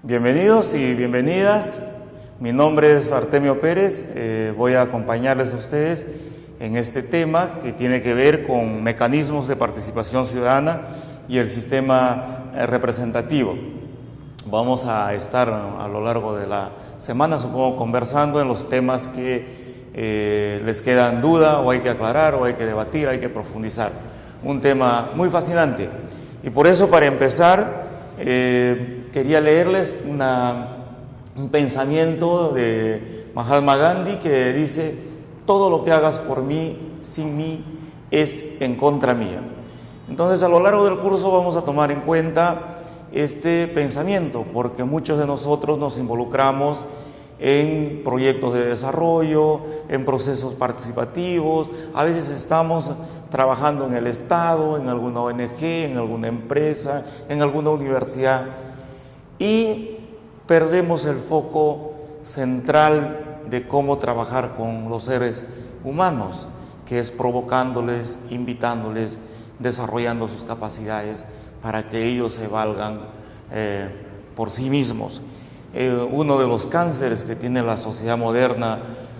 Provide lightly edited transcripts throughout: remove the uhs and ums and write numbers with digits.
Bienvenidos y bienvenidas. Mi nombre es Artemio Pérez. Voy a acompañarles a ustedes en este tema que tiene que ver con mecanismos de participación ciudadana y el sistema representativo. Vamos a estar a lo largo de la semana, supongo, conversando en los temas que les quedan duda o hay que aclarar o hay que debatir, hay que profundizar. Un tema muy fascinante. Y por eso, para empezar, quería leerles un pensamiento de Mahatma Gandhi que dice: todo lo que hagas por mí, sin mí, es en contra mía. Entonces, a lo largo del curso vamos a tomar en cuenta este pensamiento, porque muchos de nosotros nos involucramos en proyectos de desarrollo, en procesos participativos. A veces estamos trabajando en el Estado, en alguna ONG, en alguna empresa, en alguna universidad, y perdemos el foco central de cómo trabajar con los seres humanos, que es provocándoles, invitándoles, desarrollando sus capacidades para que ellos se valgan por sí mismos. Uno de los cánceres que tiene la sociedad moderna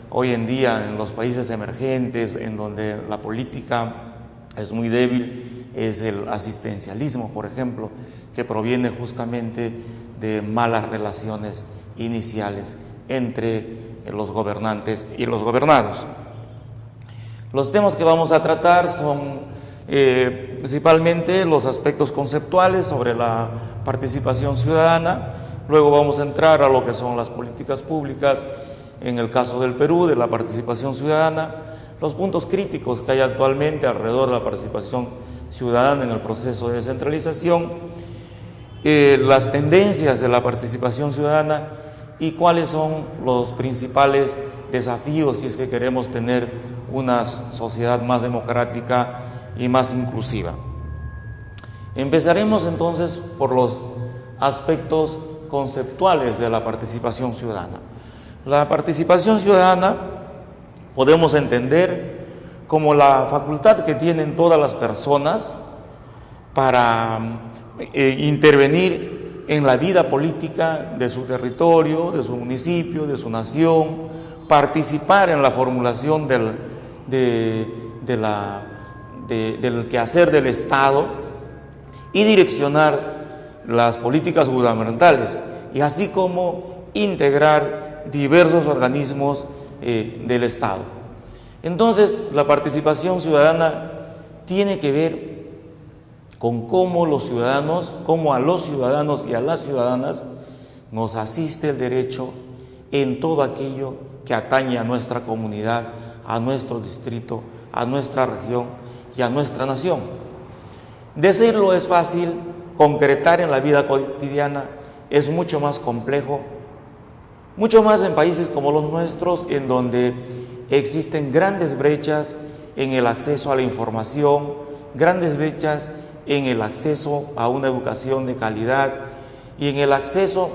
hoy en día en los países emergentes, en donde la política es muy débil, es el asistencialismo, por ejemplo, que proviene justamente de malas relaciones iniciales entre los gobernantes y los gobernados. Los temas que vamos a tratar son principalmente los aspectos conceptuales sobre la participación ciudadana. Luego vamos a entrar a lo que son las políticas públicas, en el caso del Perú, de la participación ciudadana, los puntos críticos que hay actualmente alrededor de la participación ciudadana en el proceso de descentralización, las tendencias de la participación ciudadana y cuáles son los principales desafíos si es que queremos tener una sociedad más democrática y más inclusiva. Empezaremos entonces por los aspectos conceptuales de la participación ciudadana. La participación ciudadana podemos entender como la facultad que tienen todas las personas para intervenir en la vida política de su territorio, de su municipio, de su nación, participar en la formulación del quehacer del Estado y direccionar las políticas gubernamentales, y así como integrar diversos organismos del Estado. Entonces, la participación ciudadana tiene que ver con cómo a los ciudadanos y a las ciudadanas nos asiste el derecho en todo aquello que atañe a nuestra comunidad, a nuestro distrito, a nuestra región y a nuestra nación. Decirlo es fácil, concretar en la vida cotidiana es mucho más complejo, mucho más en países como los nuestros, en donde existen grandes brechas en el acceso a la información, grandes brechas en el acceso a una educación de calidad y en el acceso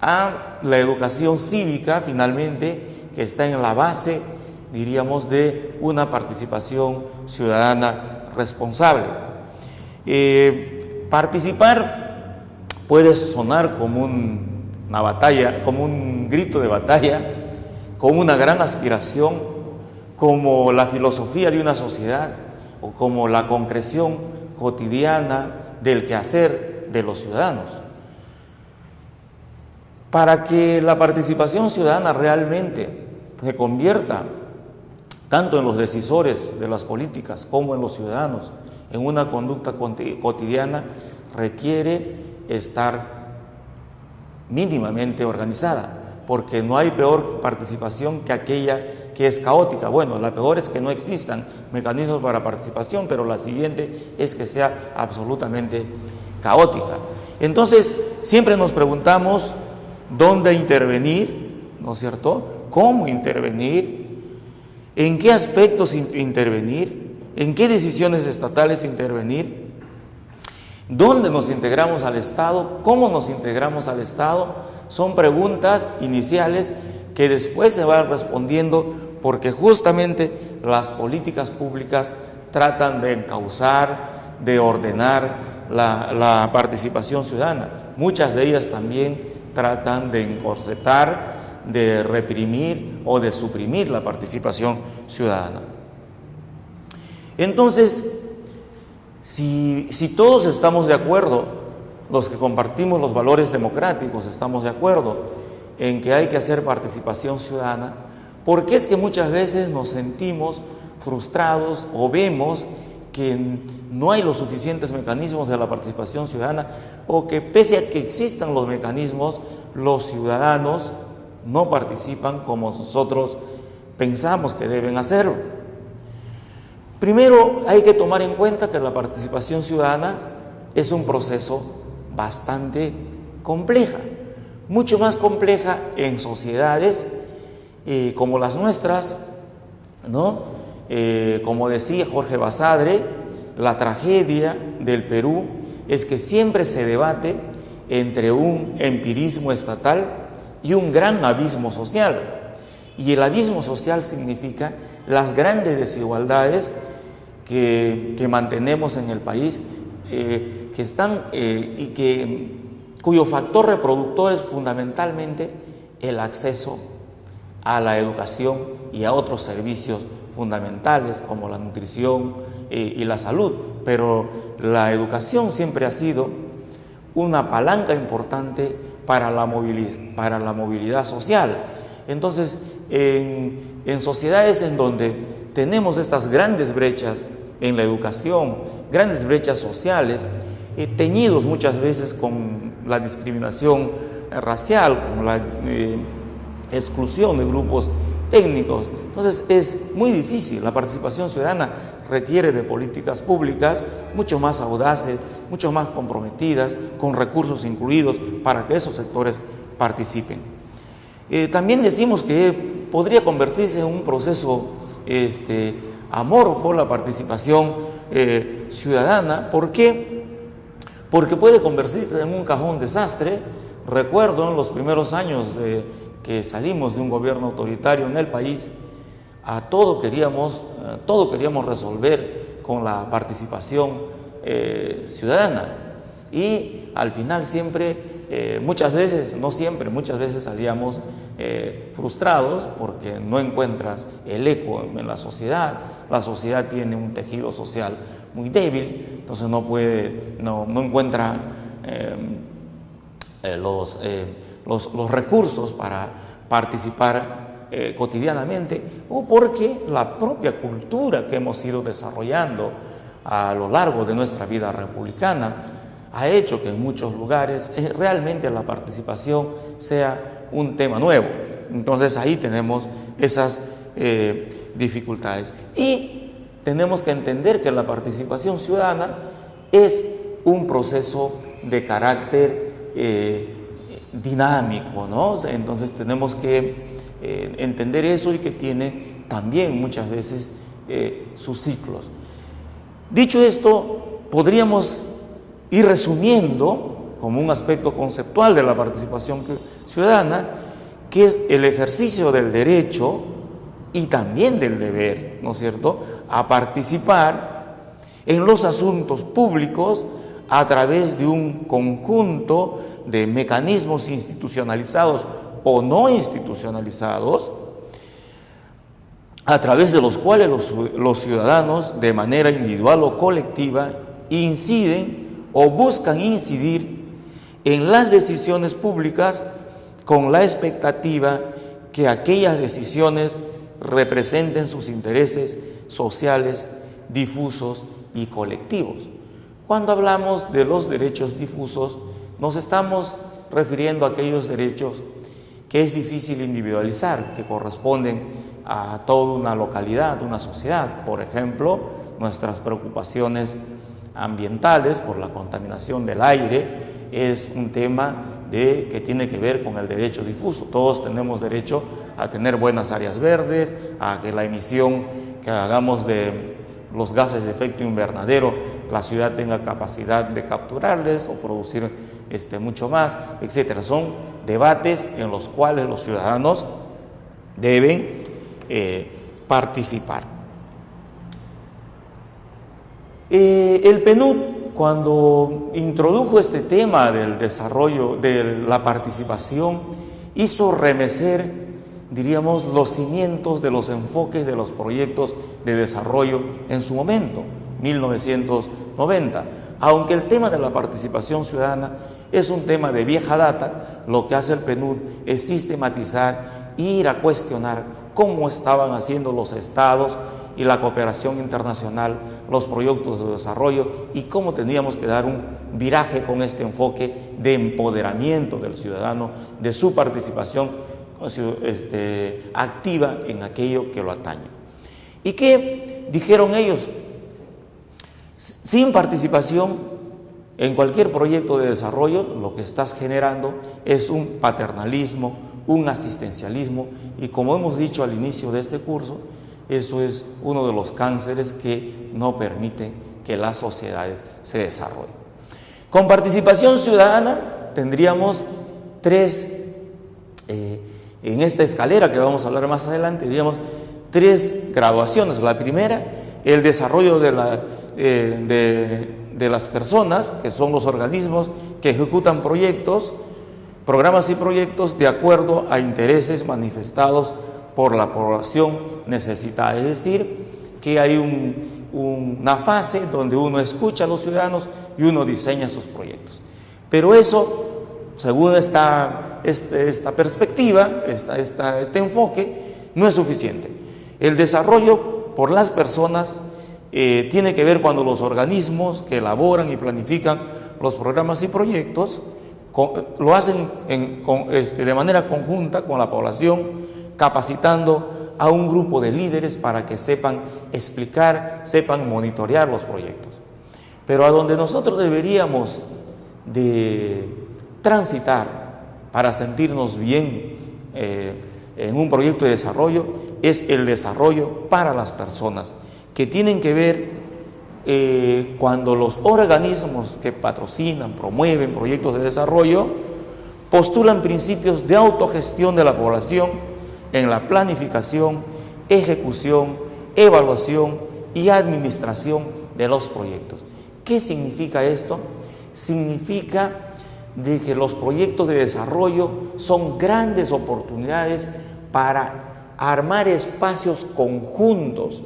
a la educación cívica, finalmente, que está en la base, diríamos, de una participación ciudadana responsable. Participar puede sonar como una batalla, como un grito de batalla, como una gran aspiración, como la filosofía de una sociedad o como la concreción cotidiana del quehacer de los ciudadanos. Para que la participación ciudadana realmente se convierta tanto en los decisores de las políticas como en los ciudadanos en una conducta cotidiana, requiere estar mínimamente organizada, porque no hay peor participación que aquella que es caótica. Bueno, la peor es que no existan mecanismos para participación, pero la siguiente es que sea absolutamente caótica. Entonces, siempre nos preguntamos dónde intervenir, ¿no es cierto? ¿Cómo intervenir? ¿En qué aspectos intervenir? ¿En qué decisiones estatales intervenir? ¿Dónde nos integramos al Estado? ¿Cómo nos integramos al Estado? Son preguntas iniciales que después se van respondiendo, porque justamente las políticas públicas tratan de encauzar, de ordenar la participación ciudadana. Muchas de ellas también tratan de encorsetar, de reprimir o de suprimir la participación ciudadana. Entonces, si todos estamos de acuerdo, los que compartimos los valores democráticos, estamos de acuerdo en que hay que hacer participación ciudadana, ¿por qué es que muchas veces nos sentimos frustrados o vemos que no hay los suficientes mecanismos de la participación ciudadana, o que pese a que existan los mecanismos, los ciudadanos no participan como nosotros pensamos que deben hacerlo? Primero, hay que tomar en cuenta que la participación ciudadana es un proceso bastante compleja, mucho más compleja en sociedades como las nuestras, ¿no? Como decía Jorge Basadre, la tragedia del Perú es que siempre se debate entre un empirismo estatal y un gran abismo social. Y el abismo social significa las grandes desigualdades que mantenemos en el país, que están cuyo factor reproductor es fundamentalmente el acceso a la educación y a otros servicios fundamentales como la nutrición y la salud. Pero la educación siempre ha sido una palanca importante para la movilidad social. Entonces, en sociedades en donde tenemos estas grandes brechas en la educación, grandes brechas sociales, teñidos muchas veces con la discriminación racial, con la exclusión de grupos étnicos. Entonces es muy difícil. La participación ciudadana requiere de políticas públicas mucho más audaces, mucho más comprometidas, con recursos incluidos para que esos sectores participen. También decimos que podría convertirse en un proceso amorfo la participación ciudadana. ¿Por qué? Porque puede convertirse en un cajón desastre. Recuerdo en los primeros años que salimos de un gobierno autoritario en el país, todo queríamos resolver con la participación ciudadana, y al final siempre, muchas veces, no siempre, muchas veces salíamos frustrados porque no encuentras el eco en la sociedad tiene un tejido social muy débil, entonces no encuentra los recursos para participar cotidianamente, o porque la propia cultura que hemos ido desarrollando a lo largo de nuestra vida republicana ha hecho que en muchos lugares realmente la participación sea un tema nuevo. Entonces ahí tenemos esas dificultades, y tenemos que entender que la participación ciudadana es un proceso de carácter dinámico, ¿no? Entonces tenemos que entender eso, y que tiene también muchas veces sus ciclos. Dicho esto, podríamos ir resumiendo como un aspecto conceptual de la participación ciudadana, que es el ejercicio del derecho y también del deber, ¿no es cierto?, a participar en los asuntos públicos a través de un conjunto de mecanismos institucionalizados o no institucionalizados, a través de los cuales los ciudadanos, de manera individual o colectiva, inciden o buscan incidir en las decisiones públicas con la expectativa que aquellas decisiones representen sus intereses sociales, difusos y colectivos. Cuando hablamos de los derechos difusos, nos estamos refiriendo a aquellos derechos que es difícil individualizar, que corresponden a toda una localidad, una sociedad. Por ejemplo, nuestras preocupaciones ambientales por la contaminación del aire es un tema que tiene que ver con el derecho difuso. Todos tenemos derecho a tener buenas áreas verdes, a que la emisión que hagamos de los gases de efecto invernadero, la ciudad tenga capacidad de capturarles o producir mucho más, etcétera. Son debates en los cuales los ciudadanos deben participar. El PNUD cuando introdujo este tema del desarrollo, de la participación, hizo remecer, diríamos, los cimientos de los enfoques de los proyectos de desarrollo en su momento, 1990. Aunque el tema de la participación ciudadana es un tema de vieja data, lo que hace el PNUD es sistematizar e ir a cuestionar cómo estaban haciendo los estados y la cooperación internacional, los proyectos de desarrollo, y cómo teníamos que dar un viraje con este enfoque de empoderamiento del ciudadano, de su participación activa en aquello que lo atañe. ¿Y qué dijeron ellos? Sin participación en cualquier proyecto de desarrollo, lo que estás generando es un paternalismo, un asistencialismo, y como hemos dicho al inicio de este curso, eso es uno de los cánceres que no permite que las sociedades se desarrollen. Con participación ciudadana tendríamos tres, en esta escalera que vamos a hablar más adelante, tendríamos tres graduaciones. La primera, el desarrollo de las personas, que son los organismos que ejecutan proyectos, programas y proyectos de acuerdo a intereses manifestados por la población necesitada. Es decir, que hay una fase donde uno escucha a los ciudadanos y uno diseña sus proyectos. Pero eso, según esta perspectiva, este enfoque, no es suficiente. El desarrollo por las personas tiene que ver cuando los organismos que elaboran y planifican los programas y proyectos lo hacen de manera conjunta con la población, capacitando a un grupo de líderes para que sepan explicar, sepan monitorear los proyectos. Pero a donde nosotros deberíamos de transitar para sentirnos bien en un proyecto de desarrollo es el desarrollo para las personas, que tienen que ver cuando los organismos que patrocinan, promueven proyectos de desarrollo, postulan principios de autogestión de la población en la planificación, ejecución, evaluación y administración de los proyectos. ¿Qué significa esto? Significa de que los proyectos de desarrollo son grandes oportunidades para armar espacios conjuntos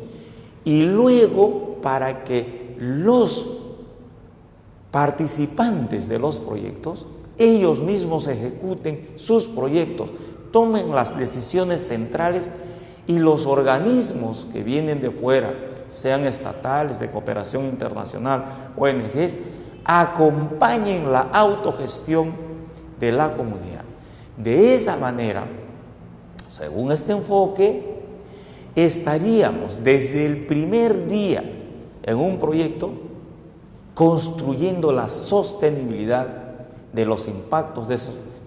y luego para que los participantes de los proyectos ellos mismos ejecuten sus proyectos, tomen las decisiones centrales y los organismos que vienen de fuera, sean estatales, de cooperación internacional, ONGs, acompañen la autogestión de la comunidad. De esa manera, según este enfoque, estaríamos desde el primer día en un proyecto construyendo la sostenibilidad de los impactos de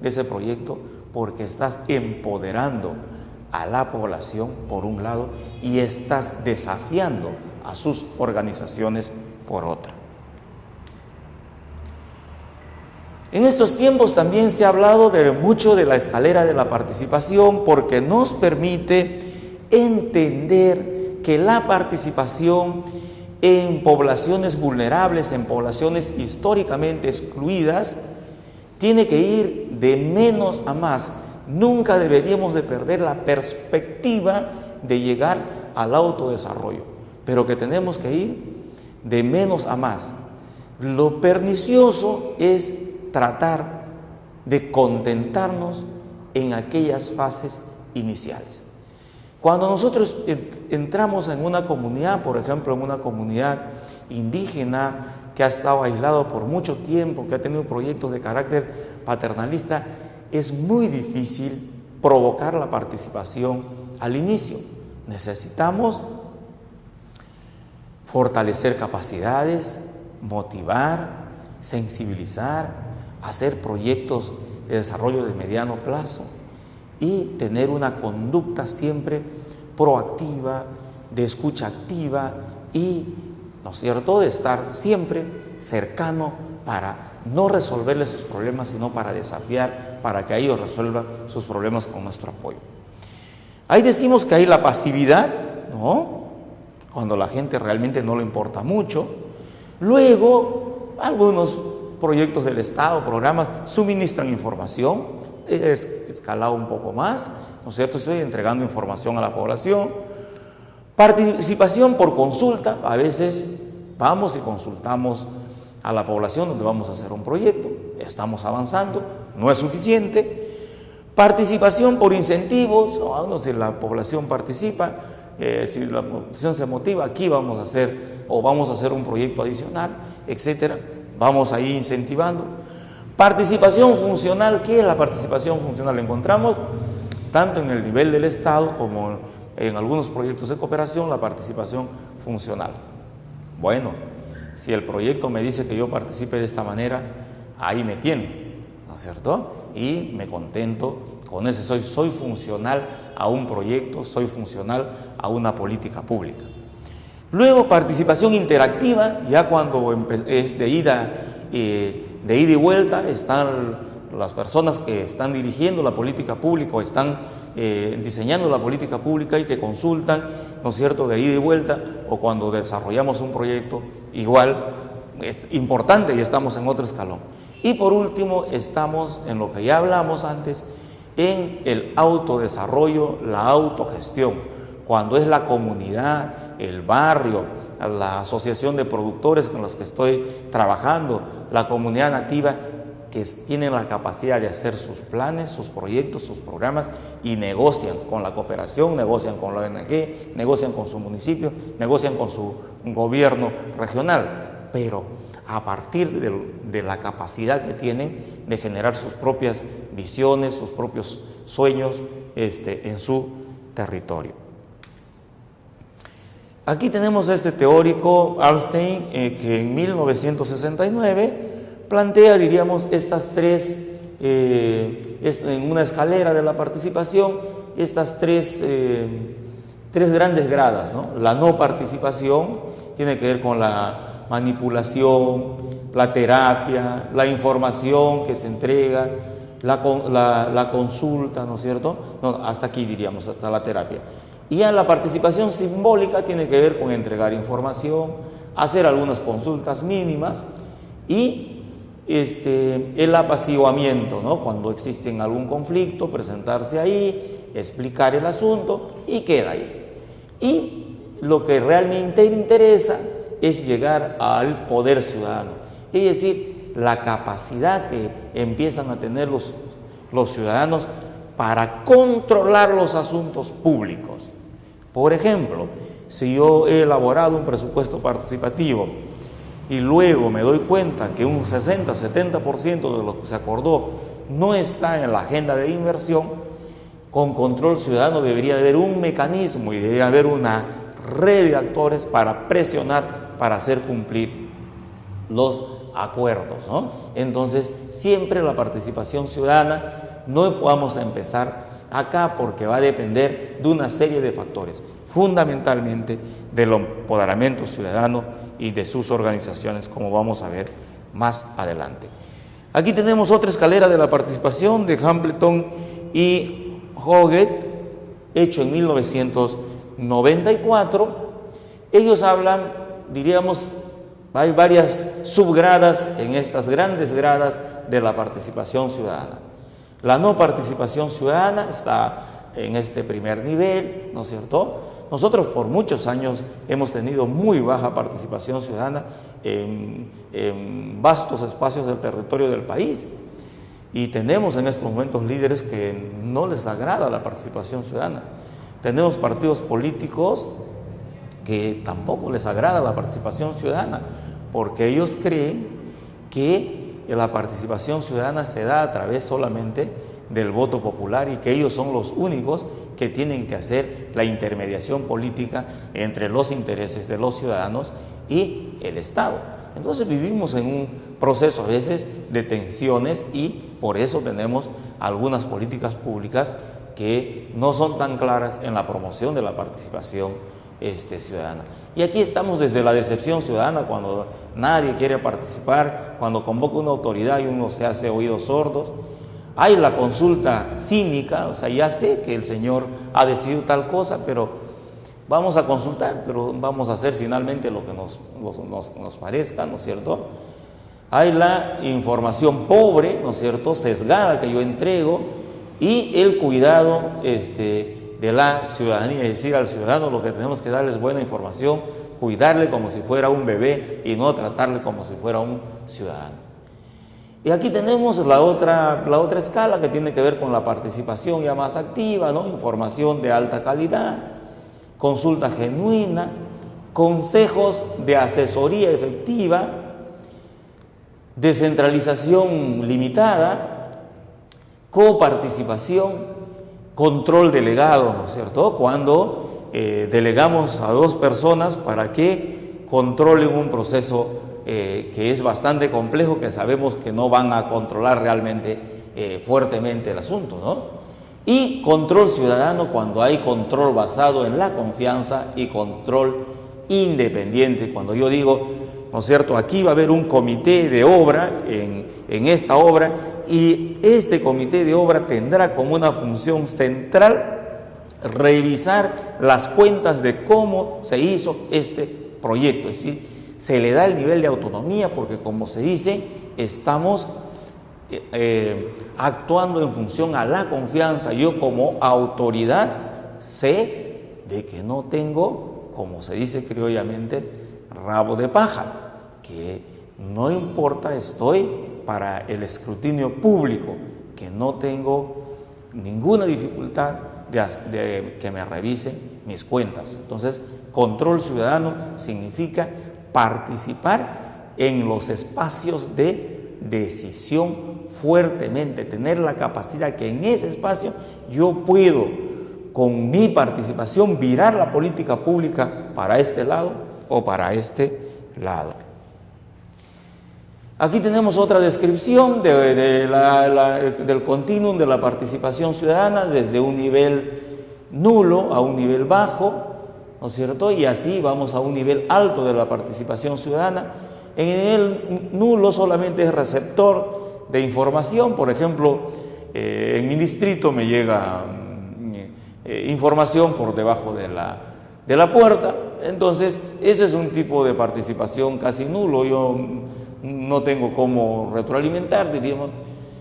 ese proyecto, porque estás empoderando a la población por un lado y estás desafiando a sus organizaciones por otra. En estos tiempos también se ha hablado mucho de la escalera de la participación, porque nos permite entender que la participación en poblaciones vulnerables, en poblaciones históricamente excluidas, tiene que ir de menos a más. Nunca deberíamos de perder la perspectiva de llegar al autodesarrollo, pero que tenemos que ir de menos a más. Lo pernicioso es tratar de contentarnos en aquellas fases iniciales. Cuando nosotros entramos en una comunidad, por ejemplo, en una comunidad indígena que ha estado aislado por mucho tiempo, que ha tenido proyectos de carácter paternalista, es muy difícil provocar la participación al inicio. Necesitamos fortalecer capacidades, motivar, sensibilizar, hacer proyectos de desarrollo de mediano plazo y tener una conducta siempre proactiva, de escucha activa y, ¿no es cierto?, de estar siempre cercano para no resolverles sus problemas, sino para desafiar, para que ellos resuelvan sus problemas con nuestro apoyo. Ahí decimos que hay la pasividad, ¿no?, cuando la gente realmente no le importa mucho. Luego algunos proyectos del Estado, programas, suministran información, es escalado un poco más, ¿no es cierto? Estoy entregando información a la población. Participación por consulta, a veces vamos y consultamos a la población donde vamos a hacer un proyecto, estamos avanzando, no es suficiente. Participación por incentivos, no, si la población participa, si la población se motiva, aquí vamos a hacer o vamos a hacer un proyecto adicional, etcétera. Vamos ahí incentivando. Participación funcional, ¿qué es la participación funcional? La encontramos tanto en el nivel del Estado como en algunos proyectos de cooperación, la participación funcional. Bueno, si el proyecto me dice que yo participe de esta manera, ahí me tiene, ¿no es cierto? Y me contento con eso, soy funcional a un proyecto, soy funcional a una política pública. Luego, participación interactiva, ya cuando es de ida y vuelta, están las personas que están dirigiendo la política pública o están diseñando la política pública y que consultan, ¿no es cierto?, de ida y vuelta, o cuando desarrollamos un proyecto, igual, es importante y estamos en otro escalón. Y por último, estamos en lo que ya hablamos antes, en el autodesarrollo, la autogestión, cuando es la comunidad, el barrio, la asociación de productores con los que estoy trabajando, la comunidad nativa, que tienen la capacidad de hacer sus planes, sus proyectos, sus programas y negocian con la cooperación, negocian con la ONG, negocian con su municipio, negocian con su gobierno regional, pero a partir de la capacidad que tienen de generar sus propias visiones, sus propios sueños en su territorio. Aquí tenemos a este teórico, Arnstein, que en 1969 plantea, diríamos, estas tres, en una escalera de la participación, estas tres grandes gradas, ¿no? La no participación tiene que ver con la manipulación, la terapia, la información que se entrega, la consulta, ¿no es cierto? No, hasta aquí diríamos, hasta la terapia. Y ya la participación simbólica tiene que ver con entregar información, hacer algunas consultas mínimas y el apaciguamiento, ¿no? Cuando existe algún conflicto, presentarse ahí, explicar el asunto y queda ahí. Y lo que realmente interesa es llegar al poder ciudadano, es decir, la capacidad que empiezan a tener los ciudadanos para controlar los asuntos públicos. Por ejemplo, si yo he elaborado un presupuesto participativo y luego me doy cuenta que un 60-70% de lo que se acordó no está en la agenda de inversión, con control ciudadano debería haber un mecanismo y debería haber una red de actores para presionar, para hacer cumplir los acuerdos, ¿no? Entonces, siempre la participación ciudadana, no vamos a empezar acá porque va a depender de una serie de factores, fundamentalmente del empoderamiento ciudadano y de sus organizaciones, como vamos a ver más adelante. Aquí tenemos otra escalera de la participación de Hambleton y Hoggett, hecho en 1994. Ellos hablan, diríamos, hay varias subgradas en estas grandes gradas de la participación ciudadana. La no participación ciudadana está en este primer nivel, ¿no es cierto? Nosotros por muchos años hemos tenido muy baja participación ciudadana en vastos espacios del territorio del país y tenemos en estos momentos líderes que no les agrada la participación ciudadana. Tenemos partidos políticos que tampoco les agrada la participación ciudadana porque ellos creen que la participación ciudadana se da a través solamente del voto popular y que ellos son los únicos que tienen que hacer la intermediación política entre los intereses de los ciudadanos y el Estado. Entonces vivimos en un proceso a veces de tensiones y por eso tenemos algunas políticas públicas que no son tan claras en la promoción de la participación ciudadana. Y aquí estamos desde la decepción ciudadana, cuando nadie quiere participar, cuando convoca una autoridad y uno se hace oídos sordos. Hay la consulta cínica, o sea, ya sé que el señor ha decidido tal cosa, pero vamos a consultar, pero vamos a hacer finalmente lo que nos parezca, ¿no es cierto? hay la información pobre, ¿no es cierto?, sesgada que yo entrego, y el cuidado de la ciudadanía, es decir, al ciudadano lo que tenemos que darle es buena información, cuidarle como si fuera un bebé y no tratarle como si fuera un ciudadano. Y aquí tenemos la otra escala que tiene que ver con la participación ya más activa, ¿no? Información de alta calidad, consulta genuina, consejos de asesoría efectiva, descentralización limitada, coparticipación, control delegado, ¿no es cierto? Cuando delegamos a 2 personas para que controlen un proceso que es bastante complejo, que sabemos que no van a controlar realmente fuertemente el asunto, ¿no? Y control ciudadano, cuando hay control basado en la confianza y control independiente. Cuando yo digo, ¿no es cierto?, aquí va a haber un comité de obra en esta obra, y este comité de obra tendrá como una función central revisar las cuentas de cómo se hizo este proyecto, es decir, se le da el nivel de autonomía porque, como se dice, estamos actuando en función a la confianza. Yo como autoridad sé de que no tengo, como se dice criollamente, rabo de paja, que no importa, estoy para el escrutinio público, que no tengo ninguna dificultad de que me revisen mis cuentas. Entonces, control ciudadano significa participar en los espacios de decisión fuertemente, tener la capacidad que en ese espacio yo puedo, con mi participación, virar la política pública para este lado o para este lado. Aquí tenemos otra descripción del continuum de la participación ciudadana, desde un nivel nulo a un nivel bajo, ¿no es cierto? Y así vamos a un nivel alto de la participación ciudadana. En el nivel nulo solamente es receptor de información. Por ejemplo, en mi distrito me llega información por debajo de la puerta. Entonces, ese es un tipo de participación casi nulo. Yo no tengo cómo retroalimentar, diríamos,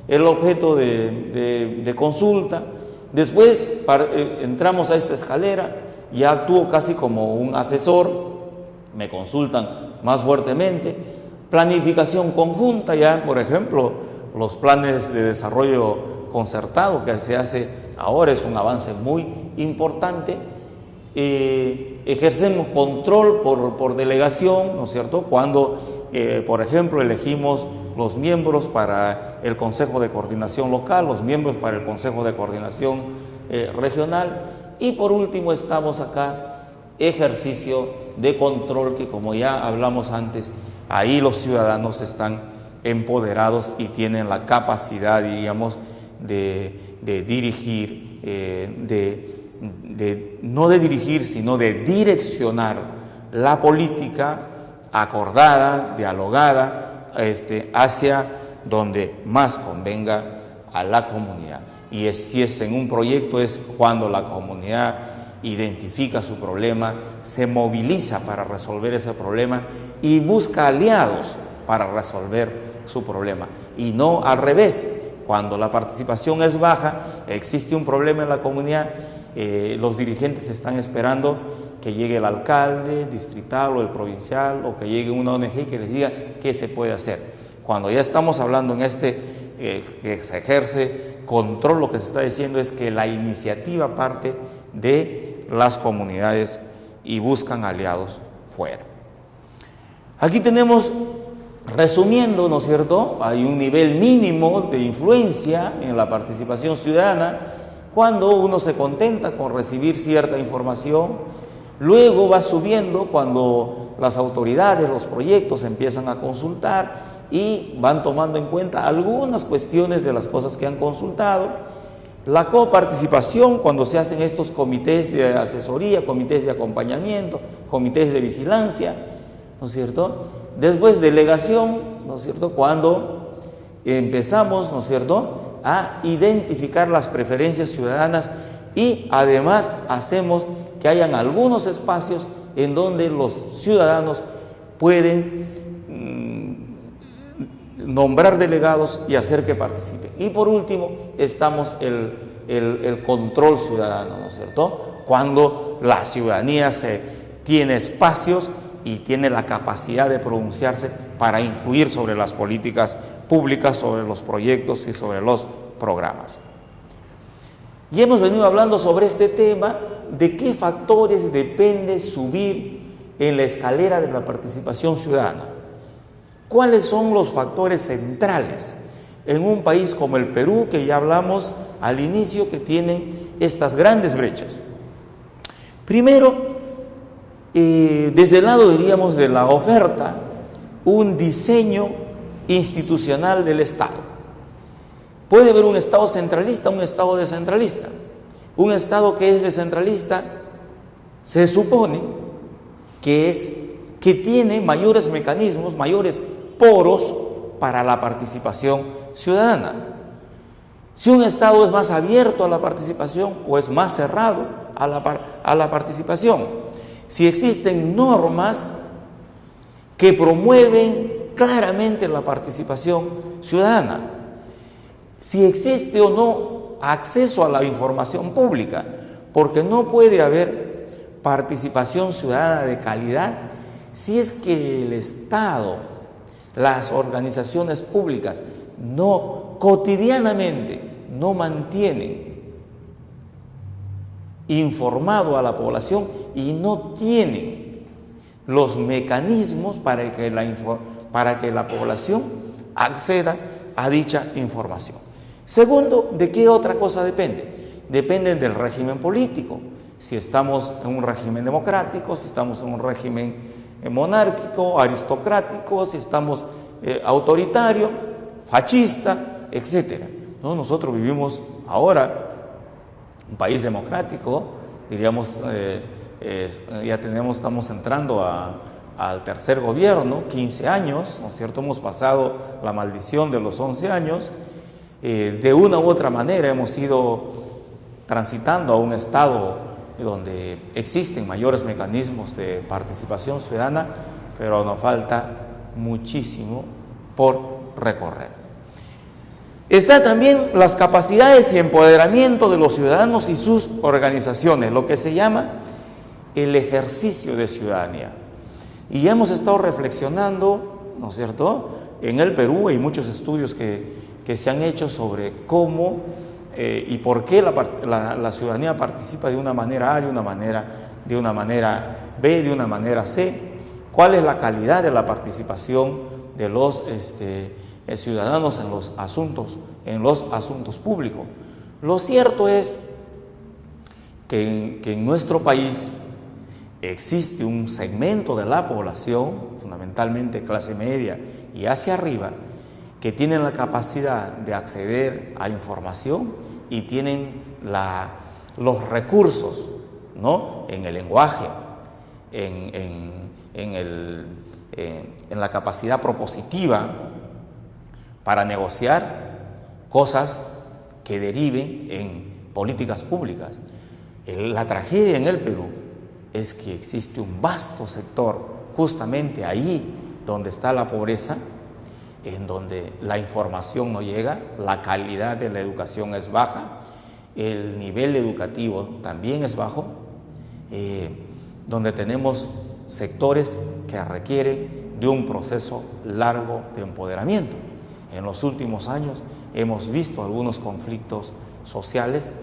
el objeto de consulta. Después entramos a esta escalera, ya actúo casi como un asesor, me consultan más fuertemente. Planificación conjunta, ya por ejemplo, los planes de desarrollo concertado que se hace ahora es un avance muy importante. Ejercemos control por delegación, ¿no es cierto? Cuando, por ejemplo, elegimos los miembros para el Consejo de Coordinación Local, los miembros para el Consejo de Coordinación Regional. Y por último estamos acá, ejercicio de control, que como ya hablamos antes, ahí los ciudadanos están empoderados y tienen la capacidad, diríamos, de dirigir, no de dirigir, sino de direccionar la política acordada, dialogada, hacia donde más convenga a la comunidad. Y si es en un proyecto, es cuando la comunidad identifica su problema, se moviliza para resolver ese problema y busca aliados para resolver su problema. Y no al revés, cuando la participación es baja, existe un problema en la comunidad, los dirigentes están esperando que llegue el alcalde distrital o el provincial, o que llegue una ONG que les diga qué se puede hacer. Cuando ya estamos hablando en que se ejerce control, lo que se está diciendo es que la iniciativa parte de las comunidades y buscan aliados fuera. Aquí tenemos, resumiendo, ¿no es cierto?, hay un nivel mínimo de influencia en la participación ciudadana cuando uno se contenta con recibir cierta información. Luego va subiendo cuando las autoridades, los proyectos empiezan a consultar y van tomando en cuenta algunas cuestiones de las cosas que han consultado. La coparticipación, cuando se hacen estos comités de asesoría, comités de acompañamiento, comités de vigilancia, ¿no es cierto? Después delegación, ¿no es cierto?, cuando empezamos, ¿no es cierto?, a identificar las preferencias ciudadanas y además hacemos que hayan algunos espacios en donde los ciudadanos pueden nombrar delegados y hacer que participen. Y por último, estamos el control ciudadano, ¿no es cierto? Cuando la ciudadanía tiene espacios y tiene la capacidad de pronunciarse para influir sobre las políticas públicas, sobre los proyectos y sobre los programas. Y hemos venido hablando sobre este tema, de qué factores depende subir en la escalera de la participación ciudadana. ¿Cuáles son los factores centrales en un país como el Perú, que ya hablamos al inicio, que tiene estas grandes brechas? Primero, desde el lado, diríamos, de la oferta, un diseño institucional del Estado. Puede haber un Estado centralista, un Estado descentralista. Un Estado que es descentralista se supone que tiene mayores mecanismos, mayores poros para la participación ciudadana. Si un Estado es más abierto a la participación o es más cerrado a la participación. Si existen normas que promueven claramente la participación ciudadana. Si existe o no acceso a la información pública, porque no puede haber participación ciudadana de calidad si es que el Estado, las organizaciones públicas, cotidianamente no mantienen informado a la población y no tienen los mecanismos para que la población acceda a dicha información. Segundo, ¿de qué otra cosa depende? Depende del régimen político. Si estamos en un régimen democrático, si estamos en un régimen monárquico, aristocrático, si estamos autoritario, fascista, etc. ¿No? Nosotros vivimos ahora un país democrático, diríamos, estamos entrando al tercer gobierno, 15 años, ¿no es cierto? Hemos pasado la maldición de los 11 años, de una u otra manera hemos ido transitando a un estado donde existen mayores mecanismos de participación ciudadana, pero nos falta muchísimo por recorrer. Está también las capacidades y empoderamiento de los ciudadanos y sus organizaciones, lo que se llama el ejercicio de ciudadanía. Y ya hemos estado reflexionando, ¿no es cierto?, en el Perú hay muchos estudios que se han hecho sobre cómo y por qué la ciudadanía participa de una manera A, de una manera B, de una manera C, cuál es la calidad de la participación de los ciudadanos en los asuntos públicos. Lo cierto es que en nuestro país existe un segmento de la población, fundamentalmente clase media y hacia arriba, que tienen la capacidad de acceder a información y tienen los recursos, ¿no?, en el lenguaje, en la capacidad propositiva para negociar cosas que deriven en políticas públicas. La tragedia en el Perú es que existe un vasto sector, justamente ahí donde está la pobreza, en donde la información no llega, la calidad de la educación es baja, el nivel educativo también es bajo, donde tenemos sectores que requieren de un proceso largo de empoderamiento. En los últimos años hemos visto algunos conflictos sociales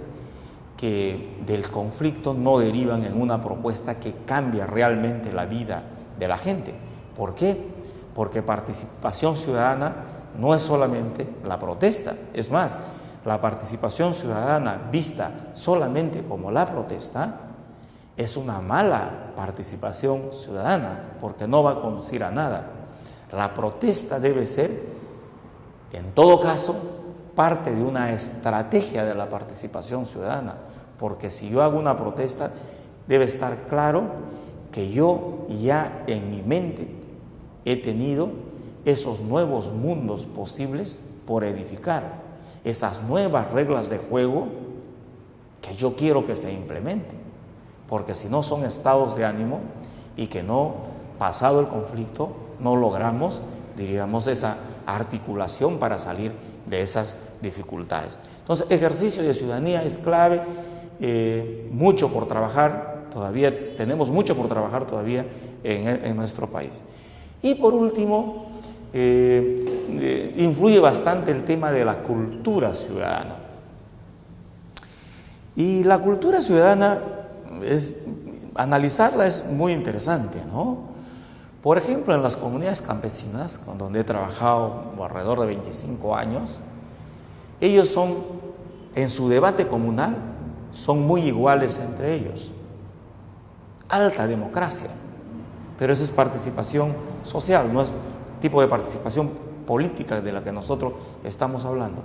que del conflicto no derivan en una propuesta que cambie realmente la vida de la gente. ¿Por qué? Porque participación ciudadana no es solamente la protesta. Es más, la participación ciudadana vista solamente como la protesta es una mala participación ciudadana, porque no va a conducir a nada. La protesta debe ser, en todo caso, parte de una estrategia de la participación ciudadana, porque si yo hago una protesta, debe estar claro que yo ya en mi mente he tenido esos nuevos mundos posibles por edificar, esas nuevas reglas de juego que yo quiero que se implementen, porque si no son estados de ánimo y que no, pasado el conflicto, no logramos, diríamos, esa articulación para salir de esas dificultades. Entonces, ejercicio de ciudadanía es clave, mucho por trabajar, todavía tenemos mucho por trabajar todavía en nuestro país. Y por último, influye bastante el tema de la cultura ciudadana. Y la cultura ciudadana, analizarla es muy interesante, ¿no? Por ejemplo, en las comunidades campesinas, con donde he trabajado alrededor de 25 años, ellos son, en su debate comunal, son muy iguales entre ellos. Alta democracia, pero eso es participación social, no es tipo de participación política de la que nosotros estamos hablando.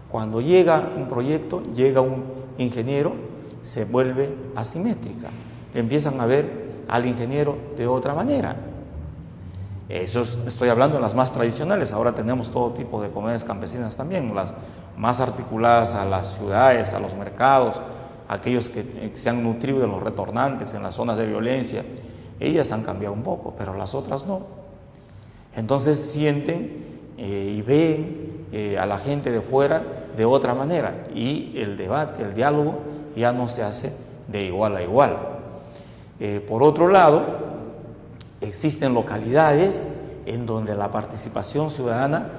Cuando llega un proyecto, llega un ingeniero, se vuelve asimétrica. Empiezan a ver al ingeniero de otra manera. Eso estoy hablando de las más tradicionales. Ahora tenemos todo tipo de comunidades campesinas también, las más articuladas a las ciudades, a los mercados, aquellos que se han nutrido de los retornantes en las zonas de violencia. Ellas han cambiado un poco, pero las otras no. Entonces sienten y ven a la gente de fuera de otra manera, y el debate, el diálogo ya no se hace de igual a igual. Por otro lado, existen localidades en donde la participación ciudadana,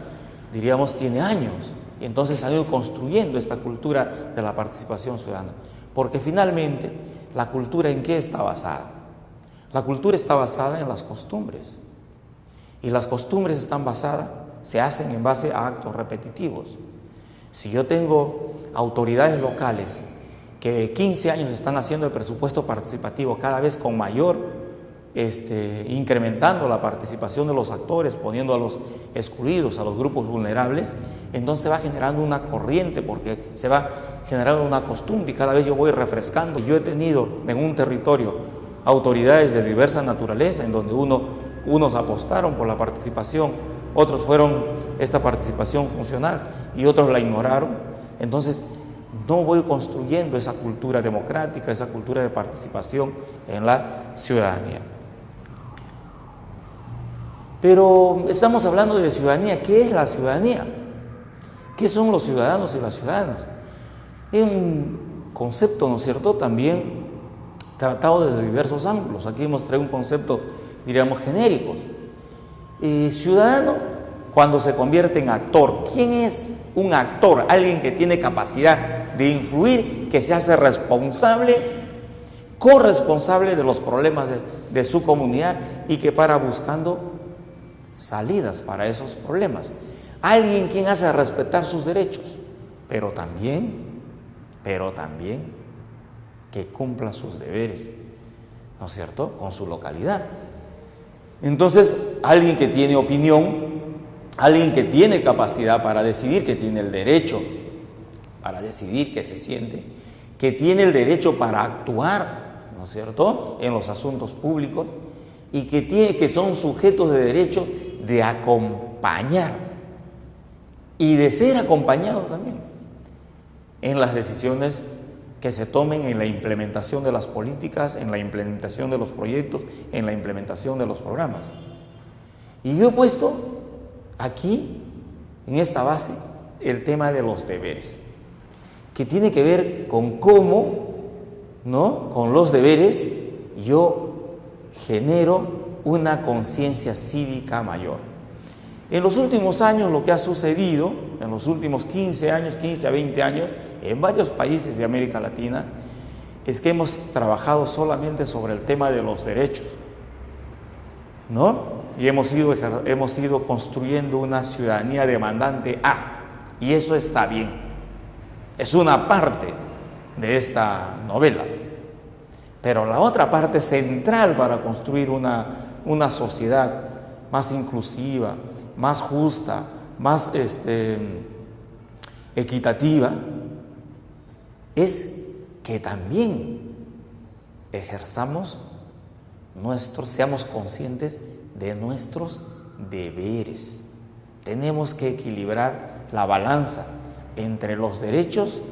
diríamos, tiene años, y entonces han ido construyendo esta cultura de la participación ciudadana, porque finalmente la cultura, ¿en qué está basada? La cultura está basada en las costumbres, y las costumbres están basadas, se hacen en base a actos repetitivos. Si yo tengo autoridades locales que 15 años están haciendo el presupuesto participativo cada vez con mayor, incrementando la participación de los actores, poniendo a los excluidos, a los grupos vulnerables, entonces va generando una corriente, porque se va generando una costumbre, y cada vez yo voy refrescando. Yo he tenido en un territorio autoridades de diversa naturaleza, en donde unos apostaron por la participación, otros fueron esta participación funcional y otros la ignoraron. Entonces no voy construyendo esa cultura democrática, esa cultura de participación en la ciudadanía. Pero estamos hablando de ciudadanía. ¿Qué es la ciudadanía? ¿Qué son los ciudadanos y las ciudadanas? Es un concepto, ¿no es cierto?, también tratado desde diversos ángulos. Aquí hemos traído un concepto, diríamos, genérico. Ciudadano, cuando se convierte en actor. ¿Quién es un actor? Alguien que tiene capacidad de influir, que se hace responsable, corresponsable de los problemas de su comunidad, y que para buscando salidas para esos problemas. Alguien quien hace respetar sus derechos, pero también que cumpla sus deberes, ¿no es cierto?, con su localidad. Entonces, alguien que tiene opinión, alguien que tiene capacidad para decidir, que tiene el derecho para decidir, que se siente, que tiene el derecho para actuar, ¿no es cierto?, en los asuntos públicos, y que son sujetos de derecho de acompañar y de ser acompañado también en las decisiones que se tomen, en la implementación de las políticas, en la implementación de los proyectos, en la implementación de los programas. Y yo he puesto aquí, en esta base, el tema de los deberes, que tiene que ver con cómo, ¿no?, con los deberes yo genero una conciencia cívica mayor. En los últimos años, lo que ha sucedido, en los últimos 15 a 20 años, en varios países de América Latina, es que hemos trabajado solamente sobre el tema de los derechos, ¿no? Y hemos ido construyendo una ciudadanía demandante y eso está bien. Es una parte de esta novela. Pero la otra parte central para construir una sociedad más inclusiva, más justa, más equitativa, es que también seamos conscientes de nuestros deberes. Tenemos que equilibrar la balanza entre los derechos,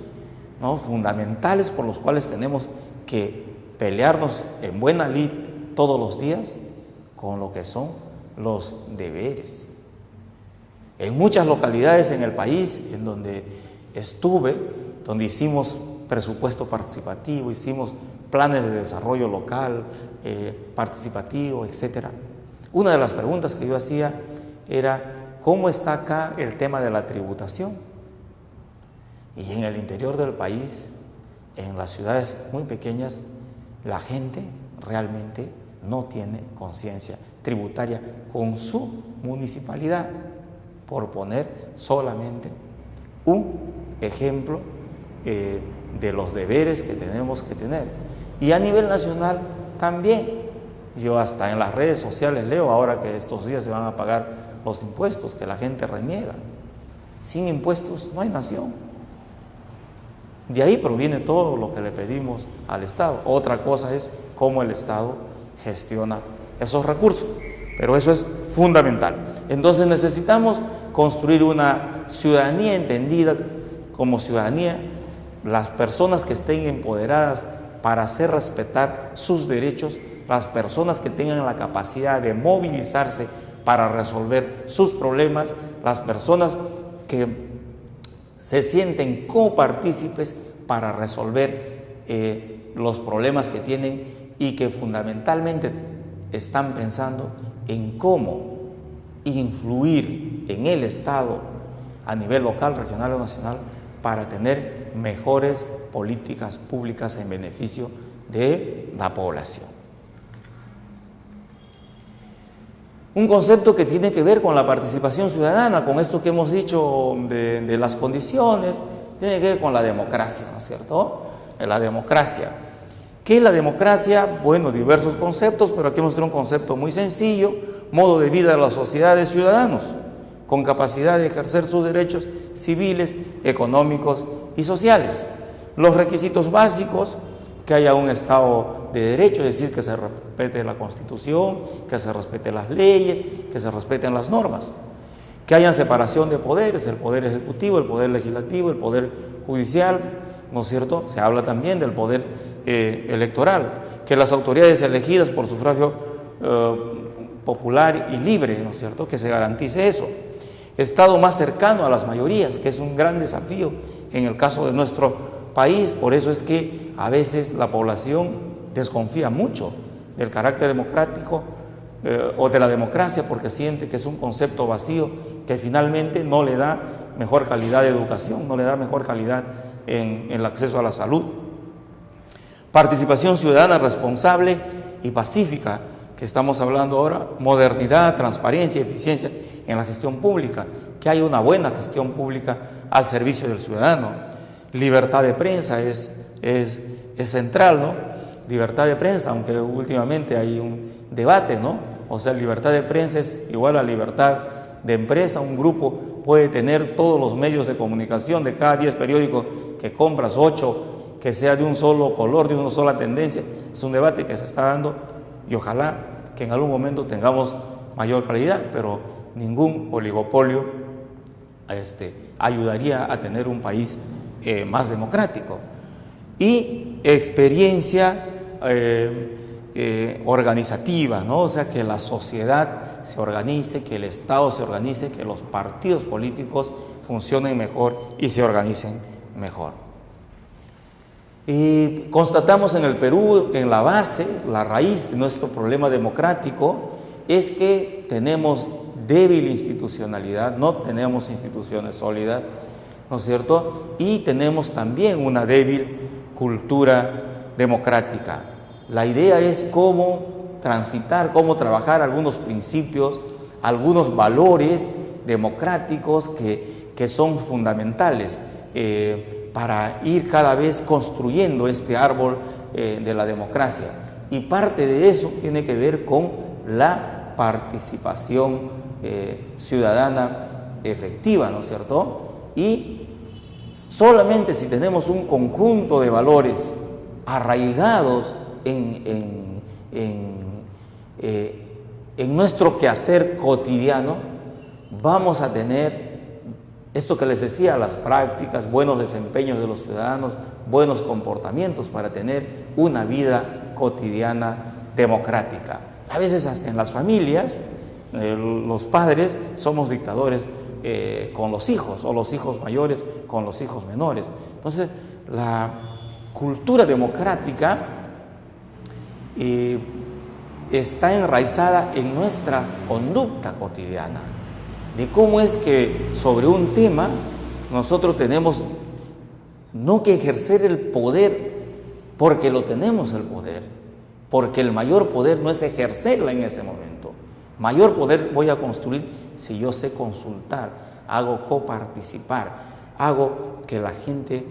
¿no?, fundamentales, por los cuales tenemos que pelearnos en buena lid todos los días, con lo que son los deberes. En muchas localidades en el país en donde estuve, donde hicimos presupuesto participativo, hicimos planes de desarrollo local, participativo, etc. Una de las preguntas que yo hacía era, ¿cómo está acá el tema de la tributación? Y en el interior del país, en las ciudades muy pequeñas, la gente realmente no tiene conciencia tributaria con su municipalidad, por poner solamente un ejemplo de los deberes que tenemos que tener. Y a nivel nacional también. Yo hasta en las redes sociales leo ahora que estos días se van a pagar los impuestos, que la gente reniega. Sin impuestos no hay nación. De ahí proviene todo lo que le pedimos al Estado. Otra cosa es cómo el Estado gestiona esos recursos, pero eso es fundamental. Entonces necesitamos construir una ciudadanía entendida como ciudadanía, las personas que estén empoderadas para hacer respetar sus derechos, las personas que tengan la capacidad de movilizarse para resolver sus problemas, las personas que se sienten copartícipes para resolver los problemas que tienen y que fundamentalmente están pensando en cómo influir en el Estado a nivel local, regional o nacional para tener mejores políticas públicas en beneficio de la población. Un concepto que tiene que ver con la participación ciudadana, con esto que hemos dicho de las condiciones, tiene que ver con la democracia, ¿no es cierto? La democracia. ¿Qué es la democracia? Bueno, diversos conceptos, pero aquí hemos tenido un concepto muy sencillo: modo de vida de la sociedad de ciudadanos, con capacidad de ejercer sus derechos civiles, económicos y sociales. Los requisitos básicos: que haya un Estado de Derecho, es decir, que se respete la Constitución, que se respeten las leyes, que se respeten las normas. Que haya separación de poderes, el Poder Ejecutivo, el Poder Legislativo, el Poder Judicial, ¿no es cierto? Se habla también del Poder Electoral. Que las autoridades elegidas por sufragio popular y libre, ¿no es cierto?, que se garantice eso. Estado más cercano a las mayorías, que es un gran desafío en el caso de nuestro país. Por eso es que a veces la población desconfía mucho del carácter democrático o de la democracia, porque siente que es un concepto vacío que finalmente no le da mejor calidad de educación, no le da mejor calidad en el acceso a la salud. Participación ciudadana responsable y pacífica, que estamos hablando ahora. Modernidad, transparencia y eficiencia en la gestión pública, que haya una buena gestión pública al servicio del ciudadano. Libertad de prensa es central, ¿no? Libertad de prensa, aunque últimamente hay un debate, ¿no? O sea, libertad de prensa es igual a libertad de empresa. Un grupo puede tener todos los medios de comunicación, de cada 10 periódicos que compras, 8 que sea de un solo color, de una sola tendencia. Es un debate que se está dando y ojalá que en algún momento tengamos mayor calidad, pero ningún oligopolio ayudaría a tener un país más democrático. Y experiencia organizativa, ¿no? O sea, que la sociedad se organice, que el Estado se organice, que los partidos políticos funcionen mejor y se organicen mejor. Y constatamos en el Perú, en la base, la raíz de nuestro problema democrático es que tenemos débil institucionalidad, no tenemos instituciones sólidas, ¿no es cierto? Y tenemos también una débil cultura democrática. La idea es cómo transitar, cómo trabajar algunos principios, algunos valores democráticos que son fundamentales para ir cada vez construyendo este árbol de la democracia. Y parte de eso tiene que ver con la participación ciudadana efectiva, ¿no es cierto? Y solamente si tenemos un conjunto de valores arraigados en nuestro quehacer cotidiano, vamos a tener esto que les decía, las prácticas, buenos desempeños de los ciudadanos, buenos comportamientos para tener una vida cotidiana democrática. A veces hasta en las familias, los padres somos dictadores con los hijos, o los hijos mayores con los hijos menores. Entonces, la cultura democrática está enraizada en nuestra conducta cotidiana, de cómo es que sobre un tema nosotros tenemos no que ejercer el poder porque lo tenemos el poder, porque el mayor poder no es ejercerla en ese momento. Mayor poder voy a construir si yo sé consultar, hago coparticipar, hago que la gente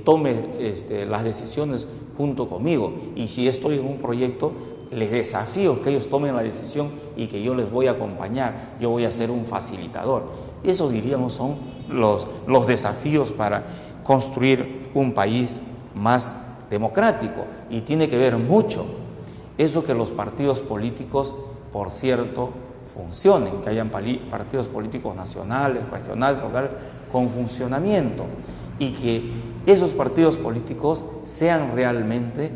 tome las decisiones junto conmigo, y si estoy en un proyecto, les desafío que ellos tomen la decisión y que yo les voy a acompañar, yo voy a ser un facilitador. Eso, diríamos, son los desafíos para construir un país más democrático, y tiene que ver mucho eso que los partidos políticos, por cierto, funcionen, que hayan partidos políticos nacionales, regionales, locales, con funcionamiento, y que esos partidos políticos sean realmente,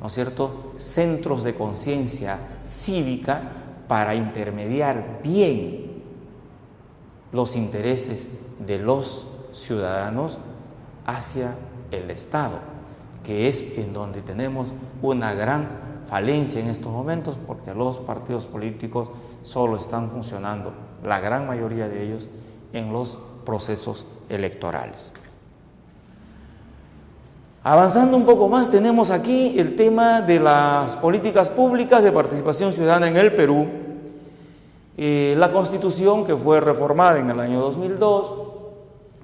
¿no es cierto?, centros de conciencia cívica para intermediar bien los intereses de los ciudadanos hacia el Estado, que es en donde tenemos una gran falencia en estos momentos, porque los partidos políticos solo están funcionando, la gran mayoría de ellos, en los procesos electorales. Avanzando un poco más, tenemos aquí el tema de las políticas públicas de participación ciudadana en el Perú. La Constitución, que fue reformada en el año 2002,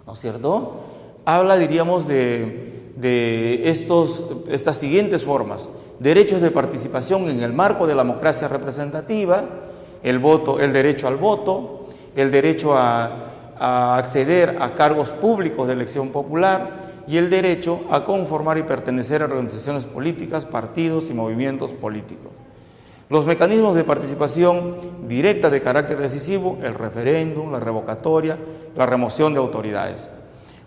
¿no es cierto?, habla, diríamos, de estas siguientes formas: derechos de participación en el marco de la democracia representativa, el derecho al voto, el derecho a acceder a cargos públicos de elección popular, y el derecho a conformar y pertenecer a organizaciones políticas, partidos y movimientos políticos. Los mecanismos de participación directa de carácter decisivo: el referéndum, la revocatoria, la remoción de autoridades.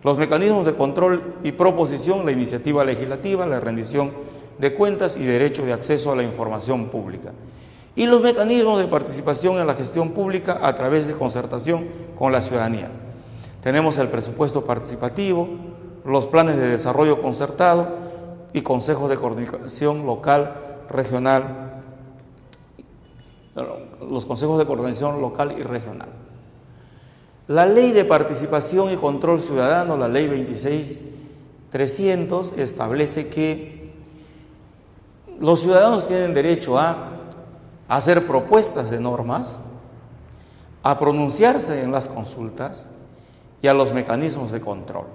Los mecanismos de control y proposición: la iniciativa legislativa, la rendición de cuentas y derecho de acceso a la información pública. Y los mecanismos de participación en la gestión pública a través de concertación con la ciudadanía. Tenemos el presupuesto participativo, los planes de desarrollo concertado y consejos de coordinación local, regional, los consejos de coordinación local y regional. La Ley de Participación y Control Ciudadano, la Ley 26.300, establece que los ciudadanos tienen derecho a hacer propuestas de normas, a pronunciarse en las consultas y a los mecanismos de control.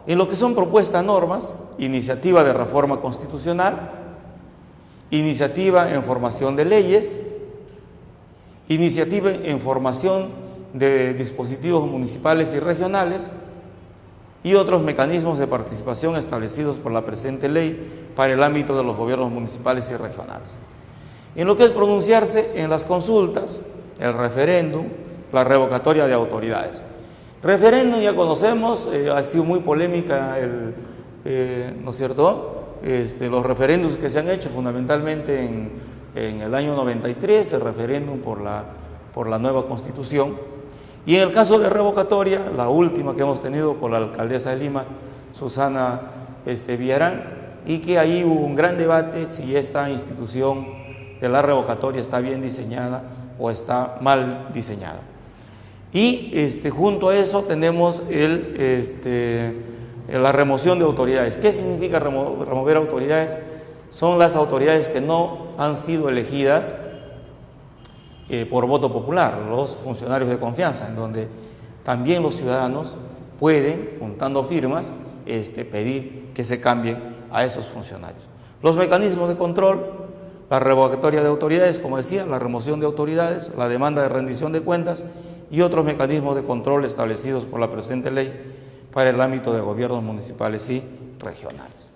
En lo que son propuestas normas: iniciativa de reforma constitucional, iniciativa en formación de leyes, iniciativa en formación de dispositivos municipales y regionales, y otros mecanismos de participación establecidos por la presente ley para el ámbito de los gobiernos municipales y regionales. En lo que es pronunciarse en las consultas, el referéndum, la revocatoria de autoridades. Referéndum, ya conocemos, ha sido muy polémica ¿no es cierto?, los referéndums que se han hecho fundamentalmente en el año 93, el referéndum por la nueva Constitución, y en el caso de revocatoria, la última que hemos tenido con la alcaldesa de Lima, Susana Villarán, y que ahí hubo un gran debate si esta institución de la revocatoria está bien diseñada o está mal diseñada. Y junto a eso tenemos la remoción de autoridades. ¿Qué significa remover autoridades? Son las autoridades que no han sido elegidas por voto popular, los funcionarios de confianza, en donde también los ciudadanos pueden, juntando firmas, pedir que se cambien a esos funcionarios. Los mecanismos de control: la revocatoria de autoridades, como decía, la remoción de autoridades, la demanda de rendición de cuentas y otros mecanismos de control establecidos por la presente ley para el ámbito de gobiernos municipales y regionales.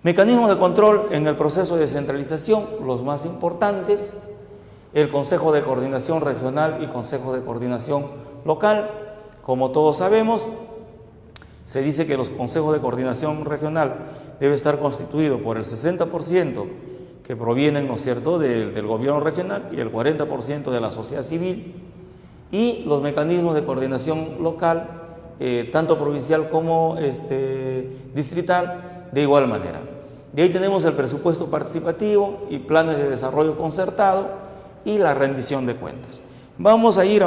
Mecanismos de control en el proceso de descentralización: los más importantes, el Consejo de Coordinación Regional y Consejo de Coordinación Local. Como todos sabemos, se dice que los consejos de coordinación regional debe estar constituido por el 60% que provienen, ¿no es cierto?, del gobierno regional, y el 40% de la sociedad civil, y los mecanismos de coordinación local, tanto provincial como distrital, de igual manera. De ahí tenemos el presupuesto participativo y planes de desarrollo concertado y la rendición de cuentas. Vamos a ir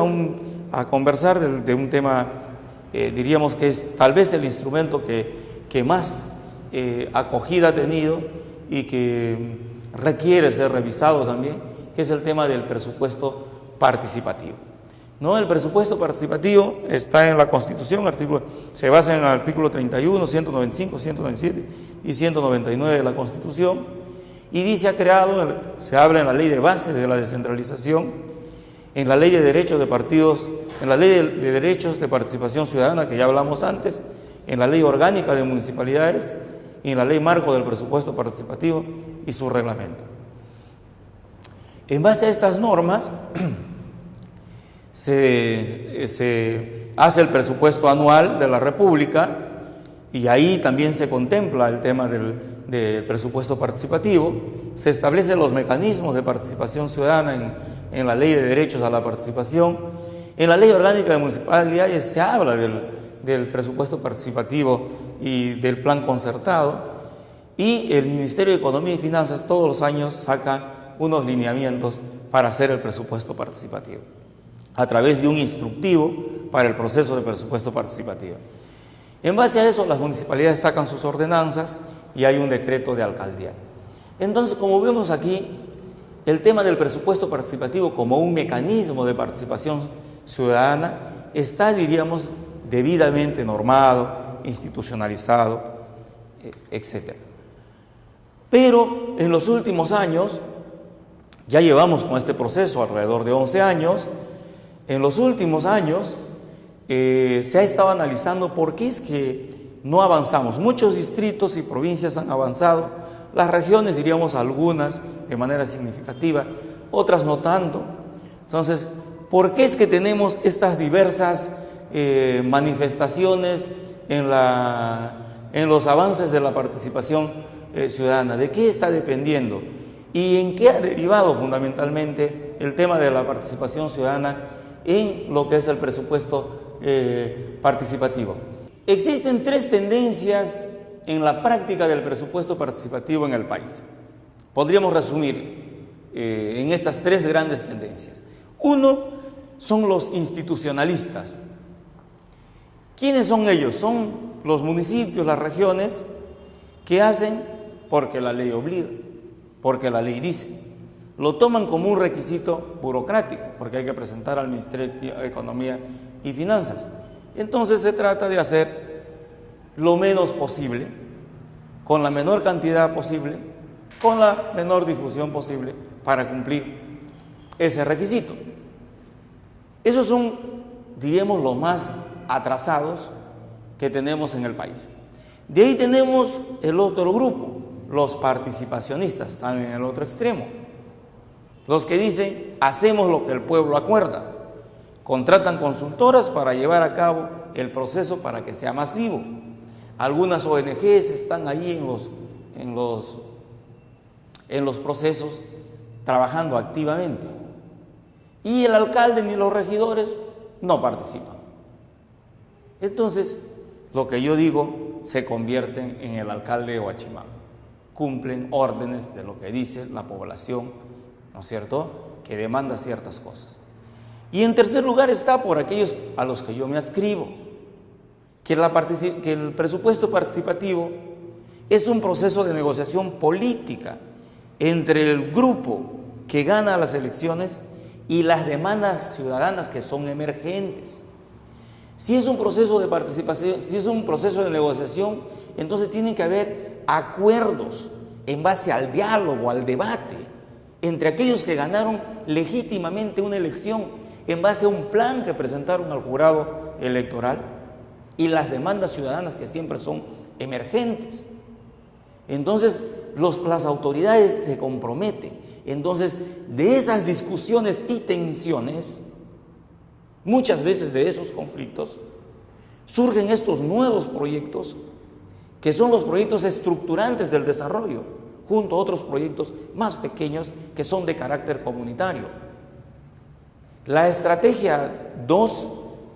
a conversar de un tema, diríamos que es tal vez el instrumento que más acogida ha tenido y que requiere ser revisado también, que es el tema del presupuesto participativo. ¿No? El presupuesto participativo está en la Constitución, se basa en el artículo 31, 195, 197 y 199 de la Constitución, y dice, se habla en la Ley de Bases de la Descentralización, en la Ley de Derechos de Partidos, en la Ley de Derechos de Participación Ciudadana, que ya hablamos antes, en la Ley Orgánica de Municipalidades y en la Ley Marco del Presupuesto Participativo y su reglamento. En base a estas normas, se hace el presupuesto anual de la República y ahí también se contempla el tema del presupuesto participativo. Se establecen los mecanismos de participación ciudadana en la Ley de Derechos a la Participación. En la Ley Orgánica de Municipalidades se habla del presupuesto participativo y del plan concertado, y el Ministerio de Economía y Finanzas todos los años saca unos lineamientos para hacer el presupuesto participativo, a través de un instructivo para el proceso de presupuesto participativo. En base a eso, las municipalidades sacan sus ordenanzas y hay un decreto de alcaldía. Entonces, como vemos aquí, el tema del presupuesto participativo como un mecanismo de participación ciudadana está, diríamos, debidamente normado, institucionalizado, etc. Pero en los últimos años, ya llevamos con este proceso alrededor de 11 años, en los últimos años se ha estado analizando por qué es que no avanzamos. Muchos distritos y provincias han avanzado, las regiones, diríamos algunas de manera significativa, otras no tanto. Entonces, ¿por qué es que tenemos estas diversas manifestaciones en los avances de la participación ciudadana? ¿De qué está dependiendo? ¿Y en qué ha derivado fundamentalmente el tema de la participación ciudadana en lo que es el presupuesto participativo? Existen tres tendencias en la práctica del presupuesto participativo en el país. Podríamos resumir en estas tres grandes tendencias. Uno son los institucionalistas. ¿Quiénes son ellos? Son los municipios, las regiones, que hacen porque la ley obliga, porque la ley dice. Lo toman como un requisito burocrático, porque hay que presentar al Ministerio de Economía y Finanzas. Entonces se trata de hacer lo menos posible, con la menor cantidad posible, con la menor difusión posible, para cumplir ese requisito. Esos son, diríamos, los más atrasados que tenemos en el país. De ahí tenemos el otro grupo, los participacionistas, están en el otro extremo. Los que dicen, hacemos lo que el pueblo acuerda, contratan consultoras para llevar a cabo el proceso para que sea masivo. Algunas ONGs están ahí en los procesos trabajando activamente. Y el alcalde ni los regidores no participan. Entonces, lo que yo digo, se convierten en el alcalde de Huachimán. Cumplen órdenes de lo que dice la población, ¿no es cierto?, que demanda ciertas cosas. Y en tercer lugar está por aquellos a los que yo me adscribo, que el presupuesto participativo es un proceso de negociación política entre el grupo que gana las elecciones y las demandas ciudadanas que son emergentes. Si es un proceso de participación, si es un proceso de negociación, entonces tienen que haber acuerdos en base al diálogo, al debate, entre aquellos que ganaron legítimamente una elección en base a un plan que presentaron al jurado electoral y las demandas ciudadanas que siempre son emergentes. Entonces, las autoridades se comprometen. Entonces, de esas discusiones y tensiones, muchas veces de esos conflictos, surgen estos nuevos proyectos, que son los proyectos estructurantes del desarrollo, junto a otros proyectos más pequeños que son de carácter comunitario. La estrategia Dos,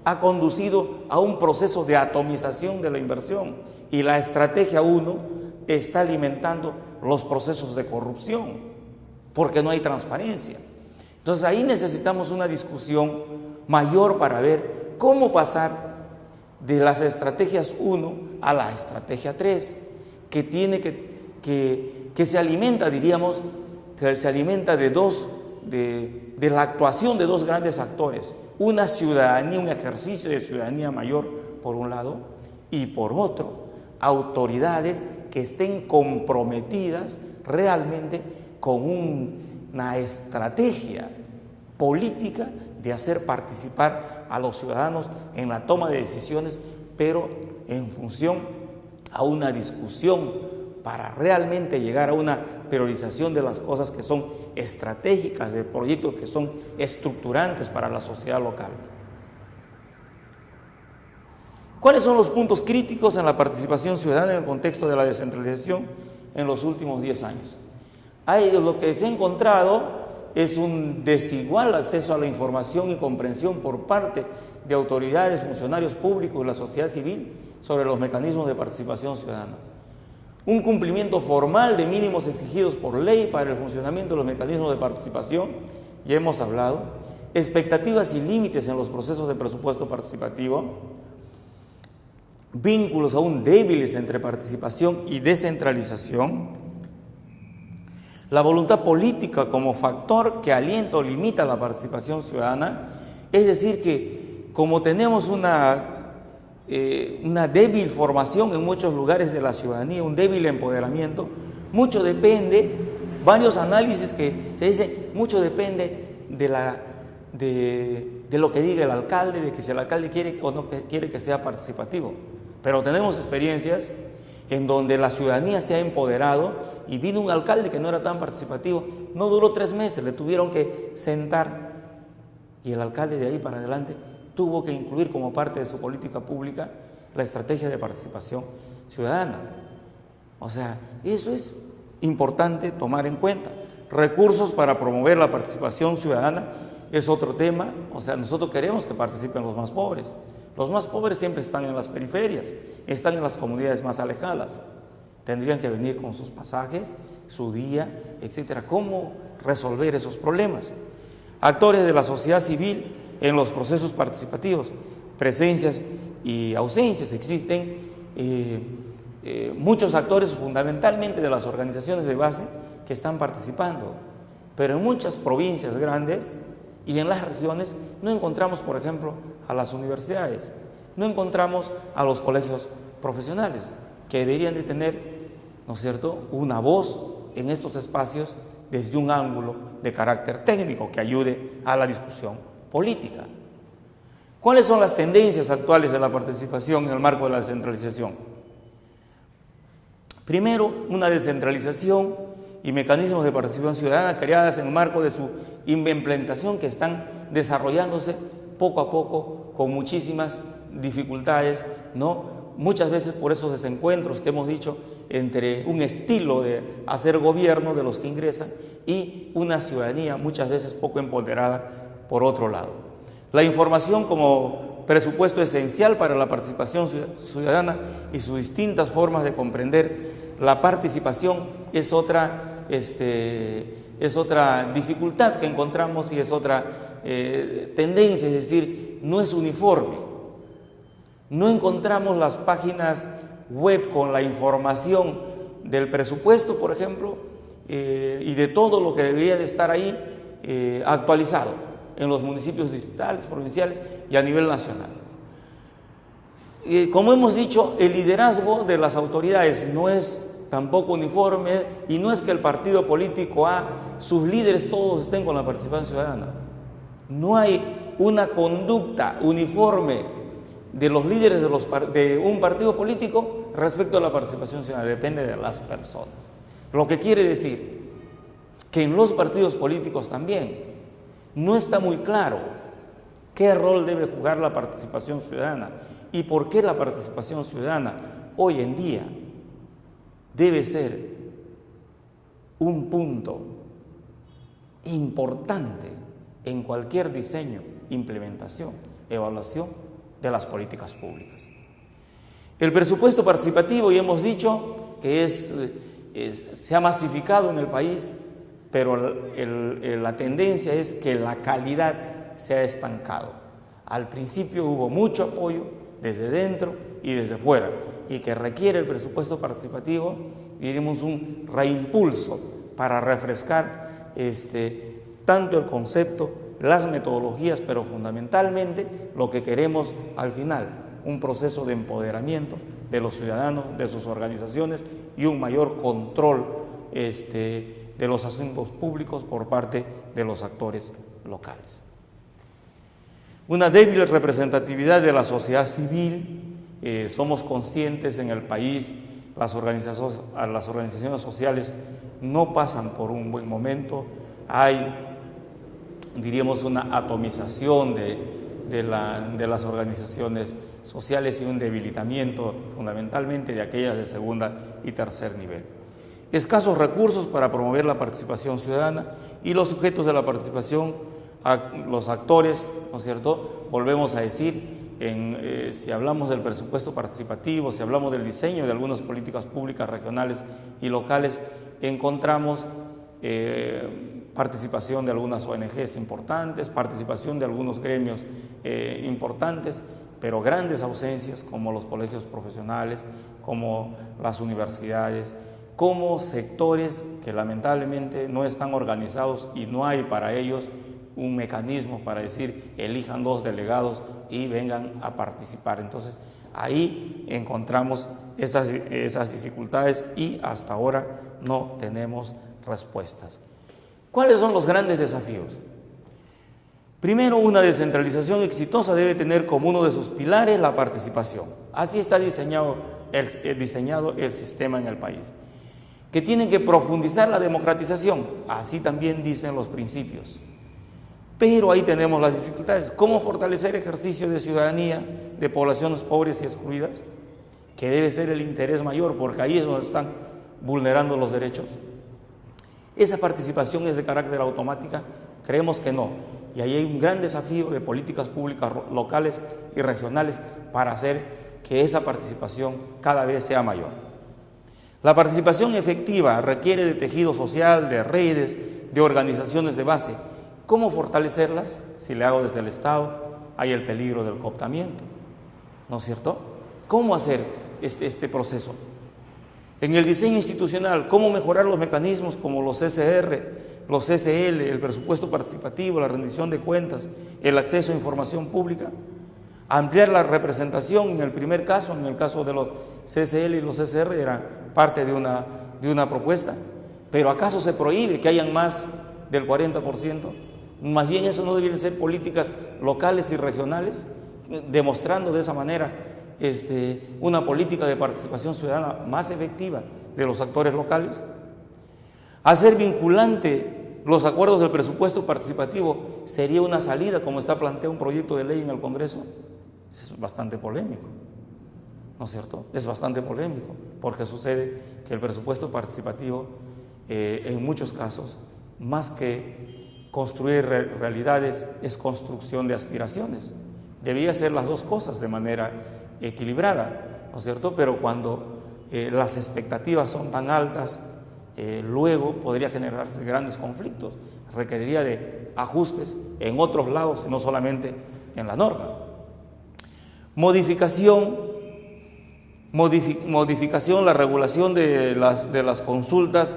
ha conducido a un proceso de atomización de la inversión. Y la estrategia 1 está alimentando los procesos de corrupción, porque no hay transparencia. Entonces ahí necesitamos una discusión mayor para ver cómo pasar de las estrategias 1 a la estrategia 3, que tiene que se alimenta, diríamos, se alimenta de la actuación de dos grandes actores, una ciudadanía, un ejercicio de ciudadanía mayor por un lado, y por otro, autoridades que estén comprometidas realmente con una estrategia política de hacer participar a los ciudadanos en la toma de decisiones, pero en función a una discusión para realmente llegar a una priorización de las cosas que son estratégicas, de proyectos que son estructurantes para la sociedad local. ¿Cuáles son los puntos críticos en la participación ciudadana en el contexto de la descentralización en los últimos 10 años? Lo que se ha encontrado es un desigual acceso a la información y comprensión por parte de autoridades, funcionarios públicos y la sociedad civil sobre los mecanismos de participación ciudadana. Un cumplimiento formal de mínimos exigidos por ley para el funcionamiento de los mecanismos de participación, ya hemos hablado, expectativas y límites en los procesos de presupuesto participativo, vínculos aún débiles entre participación y descentralización, la voluntad política como factor que alienta o limita la participación ciudadana, es decir que como tenemos una débil formación en muchos lugares de la ciudadanía, un débil empoderamiento, mucho depende, varios análisis que se dicen, mucho depende de lo que diga el alcalde, de que si el alcalde quiere o no quiere que sea participativo. Pero tenemos experiencias en donde la ciudadanía se ha empoderado y vino un alcalde que no era tan participativo, no duró 3 meses, le tuvieron que sentar y el alcalde de ahí para adelante tuvo que incluir como parte de su política pública la estrategia de participación ciudadana. O sea, eso es importante tomar en cuenta. Recursos para promover la participación ciudadana es otro tema. O sea, nosotros queremos que participen los más pobres. Los más pobres siempre están en las periferias, están en las comunidades más alejadas. Tendrían que venir con sus pasajes, su día, etcétera. ¿Cómo resolver esos problemas? Actores de la sociedad civil en los procesos participativos, presencias y ausencias. Existen muchos actores, fundamentalmente de las organizaciones de base, que están participando, pero en muchas provincias grandes y en las regiones no encontramos, por ejemplo, a las universidades, no encontramos a los colegios profesionales, que deberían de tener, ¿no es cierto?, una voz en estos espacios desde un ángulo de carácter técnico que ayude a la discusión política. ¿Cuáles son las tendencias actuales de la participación en el marco de la descentralización? Primero, una descentralización y mecanismos de participación ciudadana creadas en el marco de su implementación que están desarrollándose poco a poco con muchísimas dificultades, ¿no? Muchas veces por esos desencuentros que hemos dicho entre un estilo de hacer gobierno de los que ingresan y una ciudadanía muchas veces poco empoderada por otro lado. La información como presupuesto esencial para la participación ciudadana y sus distintas formas de comprender la participación es otra dificultad que encontramos y es otra tendencia, es decir, no es uniforme. No encontramos las páginas web con la información del presupuesto, por ejemplo, y de todo lo que debería de estar ahí actualizado en los municipios distritales, provinciales y a nivel nacional. Como hemos dicho, el liderazgo de las autoridades no es tampoco uniforme y no es que el partido político sus líderes todos estén con la participación ciudadana. No hay una conducta uniforme de los líderes de un partido político respecto a la participación ciudadana, depende de las personas. Lo que quiere decir que en los partidos políticos también no está muy claro qué rol debe jugar la participación ciudadana y por qué la participación ciudadana hoy en día debe ser un punto importante en cualquier diseño, implementación evaluación de las políticas públicas. El presupuesto participativo, ya hemos dicho que se ha masificado en el país, pero la tendencia es que la calidad se ha estancado. Al principio hubo mucho apoyo desde dentro y desde fuera, y que requiere el presupuesto participativo, diremos, un reimpulso para refrescar tanto el concepto, las metodologías, pero fundamentalmente lo que queremos al final, un proceso de empoderamiento de los ciudadanos, de sus organizaciones, y un mayor control de los asuntos públicos por parte de los actores locales. Una débil representatividad de la sociedad civil. Somos conscientes en el país, las organizaciones sociales no pasan por un buen momento. Hay, diríamos, una atomización de las organizaciones sociales y un debilitamiento fundamentalmente de aquellas de segunda y tercer nivel. Escasos recursos para promover la participación ciudadana, y los sujetos de la participación, los actores, ¿no es cierto? Volvemos a decir, si hablamos del presupuesto participativo, si hablamos del diseño de algunas políticas públicas regionales y locales, encontramos participación de algunas ONGs importantes, participación de algunos gremios importantes, pero grandes ausencias como los colegios profesionales, como las universidades, como sectores que lamentablemente no están organizados y no hay para ellos un mecanismo para decir elijan 2 delegados y vengan a participar. Entonces ahí encontramos esas dificultades y hasta ahora no tenemos respuestas. ¿Cuáles son los grandes desafíos? Primero, una descentralización exitosa debe tener como uno de sus pilares la participación. Así está diseñado el sistema en el país. Que tienen que profundizar la democratización, así también dicen los principios. Pero ahí tenemos las dificultades. ¿Cómo fortalecer el ejercicio de ciudadanía de poblaciones pobres y excluidas? Que debe ser el interés mayor, porque ahí es donde están vulnerando los derechos. ¿Esa participación es de carácter automática? Creemos que no. Y ahí hay un gran desafío de políticas públicas locales y regionales para hacer que esa participación cada vez sea mayor. La participación efectiva requiere de tejido social, de redes, de organizaciones de base. ¿Cómo fortalecerlas? Si le hago desde el Estado, hay el peligro del cooptamiento, ¿no es cierto? ¿Cómo hacer este proceso? En el diseño institucional, ¿cómo mejorar los mecanismos como los CCR, los CCL, el presupuesto participativo, la rendición de cuentas, el acceso a información pública? Ampliar la representación en el primer caso, en el caso de los CCL y los CCR, era parte de una propuesta. Pero ¿acaso se prohíbe que hayan más del 40%? Más bien eso no deben ser políticas locales y regionales, demostrando de esa manera una política de participación ciudadana más efectiva de los actores locales. Hacer vinculante los acuerdos del presupuesto participativo sería una salida, como está planteado un proyecto de ley en el Congreso. Es bastante polémico, ¿no es cierto? Es bastante polémico, porque sucede que el presupuesto participativo, en muchos casos, más que construir realidades, es construcción de aspiraciones. Debía ser las dos cosas de manera equilibrada, ¿no es cierto? Pero cuando las expectativas son tan altas, luego podría generarse grandes conflictos. Requeriría de ajustes en otros lados, no solamente en la norma. Modificación, la regulación de las consultas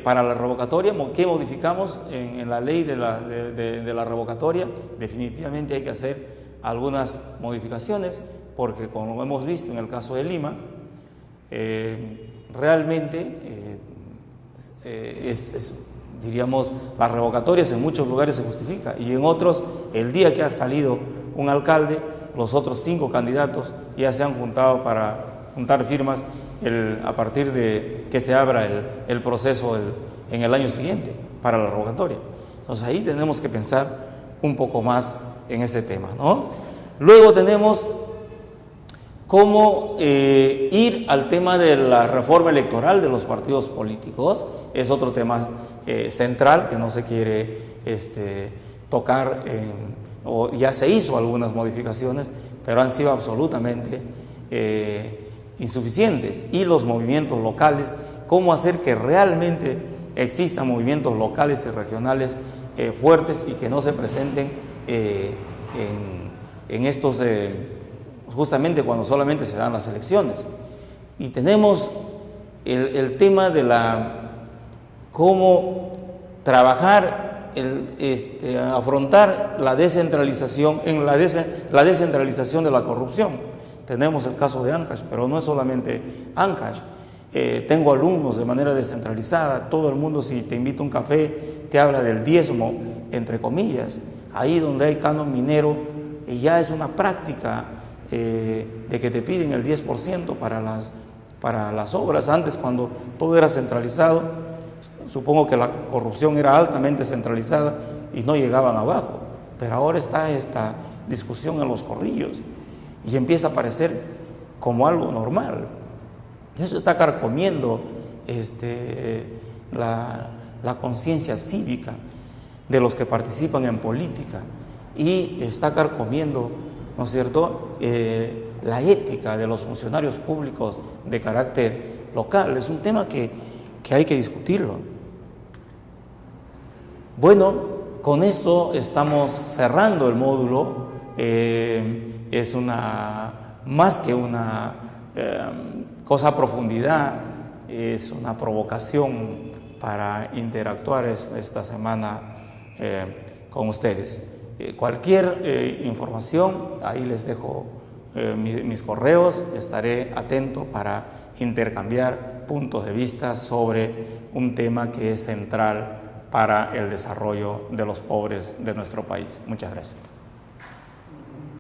para la revocatoria. ¿Qué modificamos en la ley de la revocatoria? Definitivamente hay que hacer algunas modificaciones, porque como hemos visto en el caso de Lima, realmente diríamos, las revocatorias en muchos lugares se justifica, y en otros, el día que ha salido un alcalde, los otros 5 candidatos ya se han juntado para juntar firmas a partir de que se abra el proceso en el año siguiente para la revocatoria. Entonces ahí tenemos que pensar un poco más en ese tema, ¿no? Luego tenemos cómo ir al tema de la reforma electoral de los partidos políticos. Es otro tema central que no se quiere tocar o ya se hizo algunas modificaciones, pero han sido absolutamente insuficientes. Y los movimientos locales, cómo hacer que realmente existan movimientos locales y regionales fuertes y que no se presenten en estos, justamente cuando solamente se dan las elecciones. Y tenemos el tema de cómo trabajar, afrontar la descentralización, la descentralización de la corrupción. Tenemos el caso de Ancash, pero no es solamente Ancash. Tengo alumnos de manera descentralizada, todo el mundo, si te invita a un café, te habla del diezmo, entre comillas. Ahí donde hay canon minero, ya es una práctica de que te piden el 10% para las obras. Antes, cuando todo era centralizado, supongo que la corrupción era altamente centralizada y no llegaban abajo, pero ahora está esta discusión en los corrillos y empieza a parecer como algo normal. Eso está carcomiendo la conciencia cívica de los que participan en política y está carcomiendo, ¿no es cierto?, la ética de los funcionarios públicos de carácter local. Es un tema que hay que discutirlo. Bueno, con esto estamos cerrando el módulo. Es más que una cosa a profundidad, es una provocación para interactuar esta semana con ustedes. Cualquier información, ahí les dejo mis correos, estaré atento para intercambiar puntos de vista sobre un tema que es central para el desarrollo de los pobres de nuestro país. Muchas gracias.